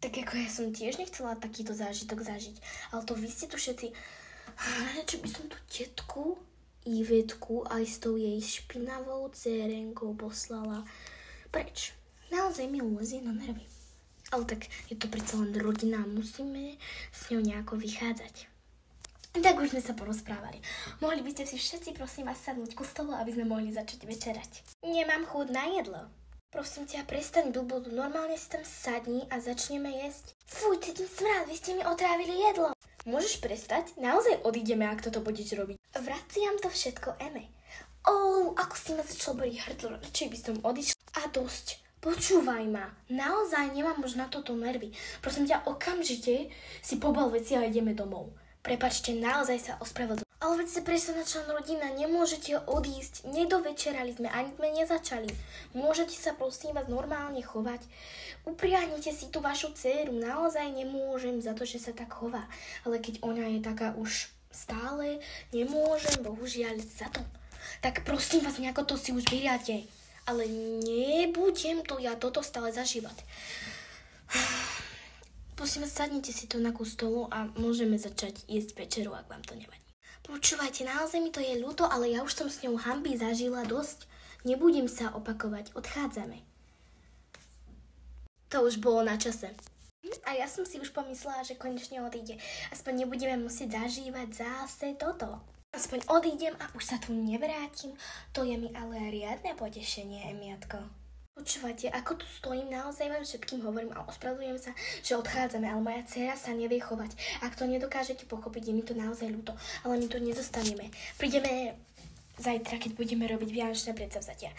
Tak ako ja som tiež nechcela takýto zážitok zažiť, ale to vy ste tu všetci... Čo by som tu tetku Ivetku aj s tou jej špinavou cérenkou poslala preč. Naozaj mi lúzie na nervy. Ale tak je to predsa len rodina, musíme s ňou nejako vychádzať. Tak už sme sa porozprávali. Mohli by ste si všetci prosím vás sadnúť ku stolu, aby sme mohli začať večerať. Nemám chuť na jedlo. Prosím ťa, prestaň blbodu, normálne si tam sadni a začneme jesť. Fuj, cítim smrad, vy ste mi otrávili jedlo. Môžeš prestať? Naozaj odídeme, ak toto budeš robiť. Vraciam to všetko Eme. Ako si ma začal boriť hrdlo, radšej by som odišla. A dosť. Počúvaj ma, naozaj nemám už na toto nervy. Prosím ťa, okamžite si pobal veci a ideme domov. Prepáčte, naozaj sa ospravedlňujem. Ale veď ste predsa člen rodina, nemôžete odísť. Nedovečerali sme, ani sme nezačali. Môžete sa prosím vás normálne chovať. Upriahnite si tú vašu dcéru, naozaj nemôžem za to, že sa tak chová. Ale keď ona je taká už stále, nemôžem, bohužiaľ, za to. Tak prosím vás, nejako to si už vyriate. Ale nebudem to ja toto stále zažívať. Prosím vás, sadnite si tu na stolu a môžeme začať jesť večeru, ak vám to nevadí. Počúvajte, naozaj mi to je ľúto, ale ja už som s ňou hanby zažila dosť. Nebudem sa opakovať, odchádzame. To už bolo na čase. A ja som si už pomyslela, že konečne odíde. Aspoň nebudeme musieť zažívať zase toto. Aspoň odídem a už sa tu nevrátim. To je mi ale riadne potešenie, Emiatko. Počúvate, ako tu stojím, naozaj vám všetkým hovorím a ospravedlňujem sa, že odchádzame, ale moja dcéra sa nevie chovať. Ak to nedokážete pochopiť, je mi to naozaj ľúto, ale my tu nezostaneme. Prídeme zajtra, keď budeme robiť vianočné predsavzatia.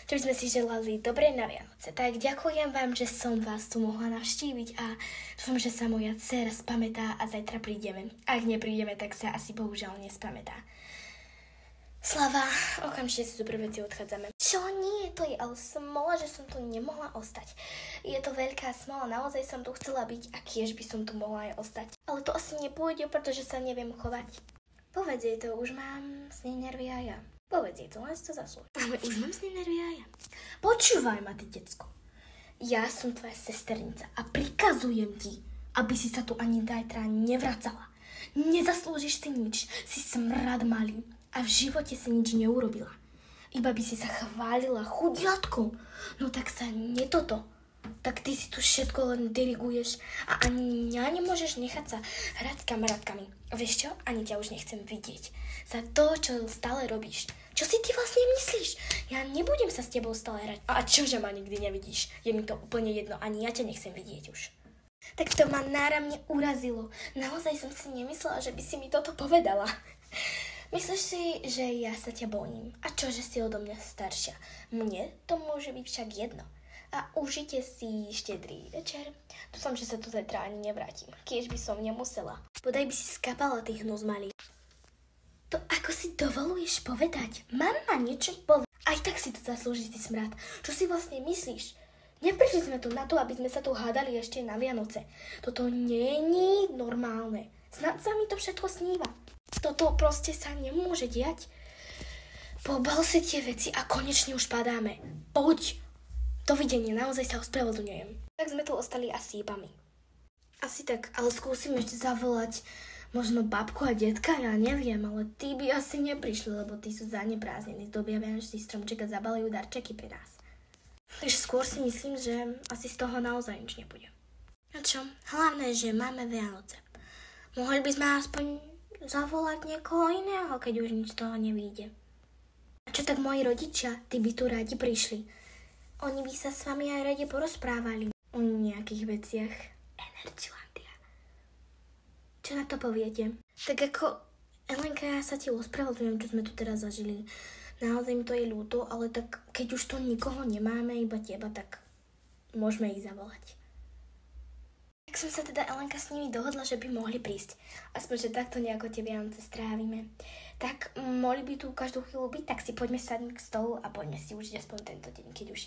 Čo by sme si želali dobre na Vianoce. Tak ďakujem vám, že som vás tu mohla navštíviť a dúfam, že sa moja dcéra spamätá a zajtra prídeme. Ak neprídeme, tak sa asi bohužiaľ nespamätá. Slava, okamžite si super veci odchádzame. Čo nie, to je ale smola, že som tu nemohla ostať. Je to veľká smola, naozaj som tu chcela byť a kiež by som tu mohla aj ostať. Ale to asi nepôjde, pretože sa neviem chovať. Povedz jej to, už mám z nej nervy aj ja. Povedz jej to, len si to zaslúži. Ale už mám z nej nervy aj ja. Počúvaj ma, ty decko. Ja som tvoja sesternica a prikazujem ti, aby si sa tu ani zajtra nevracala. Nezaslúžiš si nič, si smrad malý. A v živote si nič neurobila. Iba by si sa chválila chudiatkou. No tak sa netoto. Tak ty si tu všetko len diriguješ a ani nemôžeš nechať sa hrať s kamarátkami. Vieš čo? Ani ťa už nechcem vidieť. Za to, čo stále robíš. Čo si ty vlastne myslíš? Ja nebudem sa s tebou stále hrať. A čože ma nikdy nevidíš? Je mi to úplne jedno. Ani ja ťa nechcem vidieť už. Tak to ma náramne urazilo. Naozaj som si nemyslela, že by si mi toto povedala. Myslíš si, že ja sa ťa bojím? A čo, že si odo mňa staršia? Mne to môže byť však jedno. A užite si štedrý večer. Dúfam, že sa tu zajtra ani nevrátim. Kiež by som nemusela. Podaj by si skapala tých hnus malý. To ako si dovoluješ povedať? Mama niečo povedať. Aj tak si to zaslúži, ty smrad. Čo si vlastne myslíš? Neprišli sme tu na to, aby sme sa tu hádali ešte na Vianoce. Toto nie je normálne. Snad sa mi to všetko sníva. Toto proste sa nemôže diať. Pobal si tie veci a konečne už padáme. Poď. Dovidenia, naozaj sa ospravedlňujem. Tak sme tu ostali asi iba my. Asi tak, ale skúsim ešte zavolať možno babku a detka, ja neviem, ale tí by asi neprišli, lebo tí sú zaneprázdnení. Zdobia vianočný stromček a zabalujú darčeky pri nás. Takže skôr si myslím, že asi z toho naozaj nič nebude. A čo? Hlavné, že máme Vianoce. Mohli by sme aspoň zavolať niekoho iného, keď už nič z toho nevyjde. A čo tak moji rodičia, tí by tu radi prišli. Oni by sa s vami aj radi porozprávali o nejakých veciach. Energilandia. Čo na to poviete? Tak ako, Elenka, ja sa ti ospravedlňujem, čo sme tu teraz zažili. Naozaj mi to je ľúto, ale tak keď už tu nikoho nemáme, iba teba, tak môžeme ich zavolať. Tak som sa teda, Elenka, s nimi dohodla, že by mohli prísť. Aspoň, že takto nejako tie Vianoce strávime. Tak mohli by tu každú chvíľu byť, tak si poďme sadnúť k stolu a poďme si užiť aspoň tento deň, keď už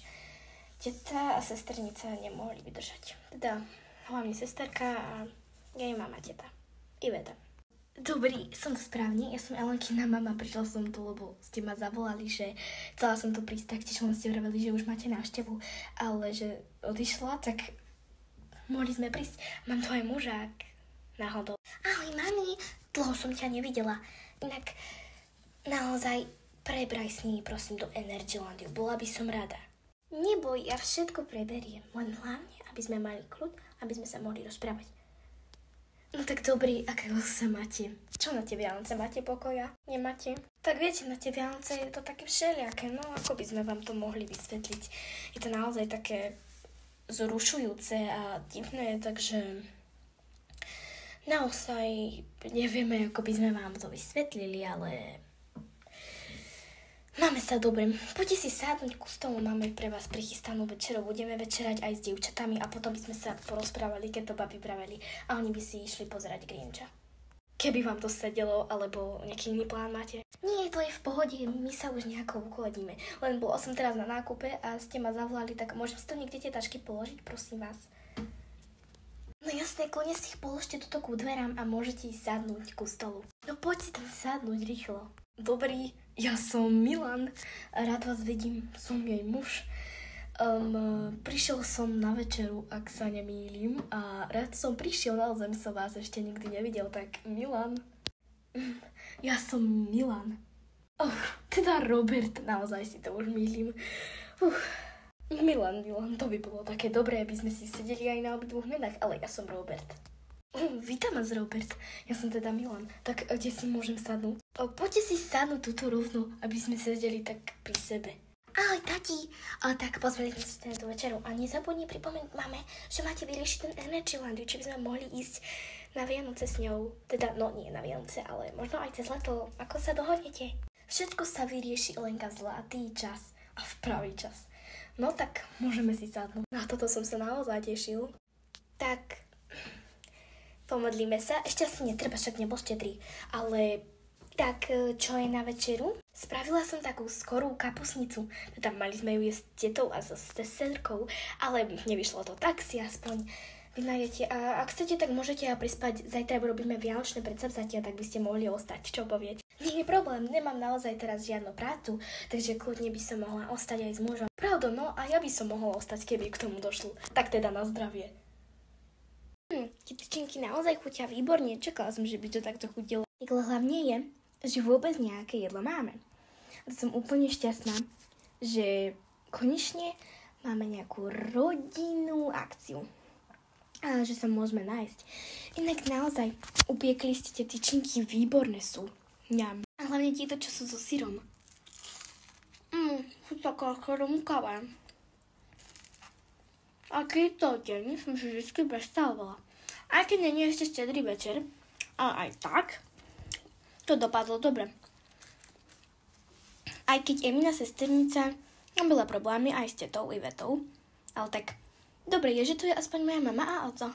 teta a sesternica nemohli vydržať. Teda hlavne sesterka a jej mama, teta. Iveta. Dobrý, som to správne, ja som Elenkina mama, prišla som tu, lebo ste ma zavolali, že chcela som tu prísť, tak tiež len ste vraveli, že už máte návštevu, ale že odišla, tak mohli sme prísť. Mám tvoj mužák náhodou. Ahoj, mami, dlho som ťa nevidela. Inak naozaj prebraj s nimi, prosím, do Energylandu. Bola by som rada. Neboj, ja všetko preberiem. Len hlavne, aby sme mali kľud, aby sme sa mohli rozprávať. No tak dobrý, akého sa máte? Čo na tie Vianoce? Máte pokoja? Nemáte? Tak viete, na tie Vianoce je to také všelijaké, no ako by sme vám to mohli vysvetliť. Je to naozaj také zrušujúce a divné, takže naozaj nevieme, ako by sme vám to vysvetlili, ale máme sa dobre. Poďte si sadnúť ku stolu, máme pre vás prichystanú večeru. Budeme večerať aj s dievčatami a potom by sme sa porozprávali, keď to babi praveli. A oni by si išli pozerať Grincha. Keby vám to sedelo, alebo nejaký iný plán máte? Nie, to je v pohode, my sa už nejako ukoledíme. Len bola som teraz na nákupe a ste ma zavolali, tak môžem si to niekde tie tašky položiť, prosím vás. No jasné, kľudne si ich položte tuto ku dverám a môžete ísť sadnúť ku stolu. No poďte tam sadnúť rýchlo. Dobrý, ja som Milan, rád vás vidím, som jej muž. Prišiel som na večeru, ak sa nemýlim, a rád som prišiel, naozaj som vás ešte nikdy nevidel, tak Milan. Ja som Milan. Teda Robert, naozaj si to už mýlim. Milan, to by bolo také dobré, aby sme si sedeli aj na obidvoch menách, ale ja som Robert. Vítam vás, Robert. Ja som teda Milan. Tak kde si môžem sadnúť? Poďte si sadnúť túto rovno, aby sme sedeli tak pri sebe. Ahoj, tati. Tak pozvali sme si na tú večeru. A nezabudni pripomenúť mame, že máte vyriešiť ten Energyland, či by sme mohli ísť na Vianoce s ňou. Teda, no nie na Vianoce, ale možno aj cez leto. Ako sa dohodnete? Všetko sa vyrieši, Lenka, v zlatý čas a v pravý čas. No tak, môžeme si sadnúť. Na toto som sa naozaj tešil. Tak pomodlíme sa. Ešte asi netreba, však nebol štedrý. Ale tak, čo je na večeru? Spravila som takú skorú kapusnicu. Teda mali sme ju jesť s tetou a so sesterkou, ale nevyšlo to, tak si aspoň vynajete. A ak chcete, tak môžete prispať. Zajtra robíme vianočné predsavzatia, tak by ste mohli ostať. Čo poviete? Nie je problém, nemám naozaj teraz žiadnu prácu, takže kľudne by som mohla ostať aj s mužom. Pravda, no a ja by som mohla ostať, keby k tomu došlo. Tak teda na zdravie. Tie tyčinky naozaj chutia výborne. Čakala som, že by to takto chutilo. Ale hlavne je, že vôbec nejaké jedlo máme. A som úplne šťastná, že konečne máme nejakú rodinnú akciu. A že sa môžeme nájsť. Inak naozaj, upiekli ste tie tyčinky, výborné sú. Ňam. A hlavne tieto, čo sú so syrom. Sú taká chrumkavé. Aký to deň som si vždy predstavovala. Aj keď nie je ešte štedrý večer, ale aj tak to dopadlo dobre. Aj keď Emina sesternica mala problémy aj s tetou Ivetou, ale tak dobre je, že to je aspoň moja mama a oco.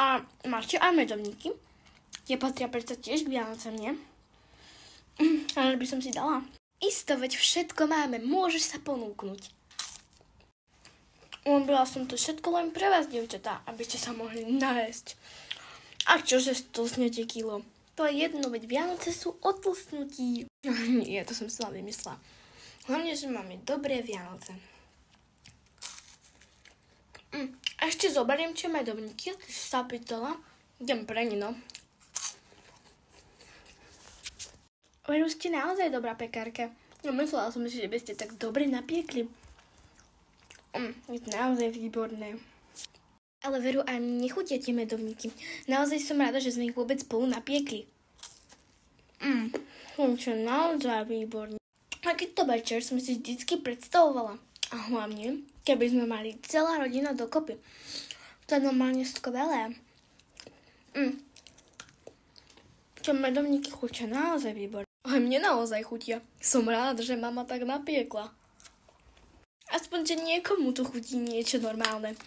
A máte aj medovníky? Tie patria predsa tiež k Vianocem, nie? Ale by som si dala. Isto, veď všetko máme, môžeš sa ponúknuť. Urobila som to všetko len pre vás, dievčatá, aby ste sa mohli nájsť. A čože stĺsnete kilo? To je jedno, veď Vianoce sú o tlstnutí. Nie, to som si len vymyslela. Hlavne, že máme dobré Vianoce. A ešte zoberiem tie medovníky, ty si sa pýtala. Idem pre ni, no. Veru, ste naozaj dobrá pekárka. No, myslela som si, že by ste tak dobre napiekli. Je to naozaj výborné. Ale veru, aj mne nechutia tie medovníky. Naozaj som rada, že sme ich vôbec spolu napiekli. To je naozaj výborné. A keď to večer som si vždycky predstavovala. A hlavne, keby sme mali celá rodina dokopy. To je normálne skvelé. Tie medovníky chutia naozaj výborné. Aj mne naozaj chutia. Som rád, že mama tak napiekla. Aspoň, že niekomu tu chutí niečo normálne.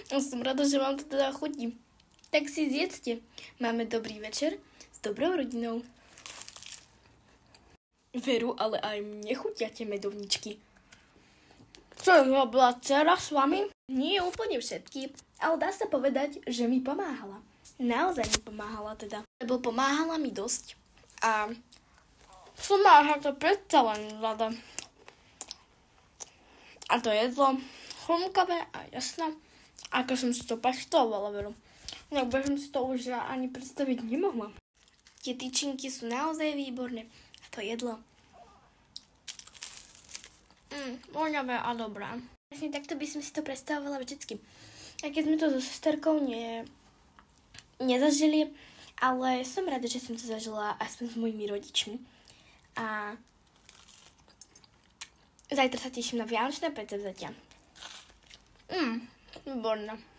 A som rada, že vám to teda chutí. Tak si zjedzte. Máme dobrý večer s dobrou rodinou. Veru, ale aj mne chutia tie medovničky. Čo robila dcera s vami? Nie úplne všetky, ale dá sa povedať, že mi pomáhala. Naozaj mi pomáhala teda. Lebo pomáhala mi dosť. A som mala to predsa len rada. A to jedlo chrumkavé a jasné, ako som si to predstavovala, veru. No, by som si to už ani predstaviť nemohla. Tie tyčinky sú naozaj výborné. A to jedlo. Voňavé a dobré. Vlastne takto by som si to predstavovala vždycky. A keď sme to so sesterkou nezažili, ale som rada, že som to zažila aspoň s mojimi rodičmi. A zajtra sa teším na vianočné predsavzatia. Výborné.